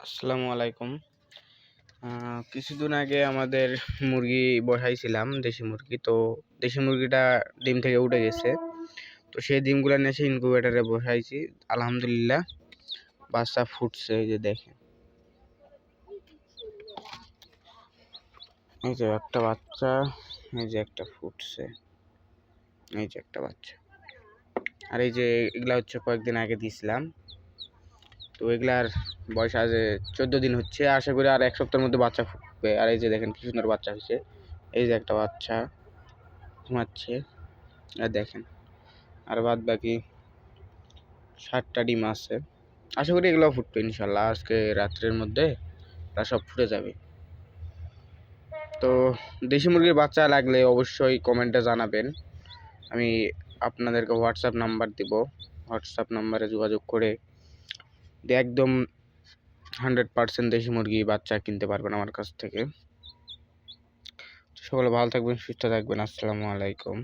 আসসালামু আলাইকুম। কিছুদিন আগে আমাদের মুরগি বসাইছিলাম, দেশি মুরগি। তো দেশি মুরগিটা ডিম থেকে উঠে গেছে। তো সেই ডিমগুলো নিয়ে এসে ইনকিউবেটরে বসাইছি। আলহামদুলিল্লাহ বাচ্চা ফুটছে। এই যে দেখেন, এই যে একটা বাচ্চা, এই যে একটা ফুটছে, এই যে একটা বাচ্চা। আর এই যে এগুলা হচ্ছে কয়েকদিন আগে দিছিলাম। তো এগুলার বয়স আজ 14 দিন হচ্ছে। আশা করি আর এক সপ্তাহের মধ্যে বাচ্চা ফুটবে। আর এই যে দেখেন কি সুন্দর বাচ্চা হয়েছে। এই যে একটা বাচ্চা ঘুমাচ্ছে, আর দেখেন আর বাদ বাকি 7টা ডিম আছে। আশা করি এগুলো ফুটবে ইনশাল্লাহ। আজকে রাত্রের মধ্যে তা সব ফুটে যাবে। তো দেশি মুরগির বাচ্চা লাগলে অবশ্যই কমেন্টে জানাবেন। আমি আপনাদেরকে হোয়াটসঅ্যাপ নাম্বার দিব। হোয়াটসঅ্যাপ নাম্বারে যোগাযোগ করে একদম 100% দেশি মুরগি বাচ্চা কিনতে পারবেন আমার কাছ থেকে। সকলে ভালো থাকবেন, সুস্থ থাকবেন। আসসালামু আলাইকুম।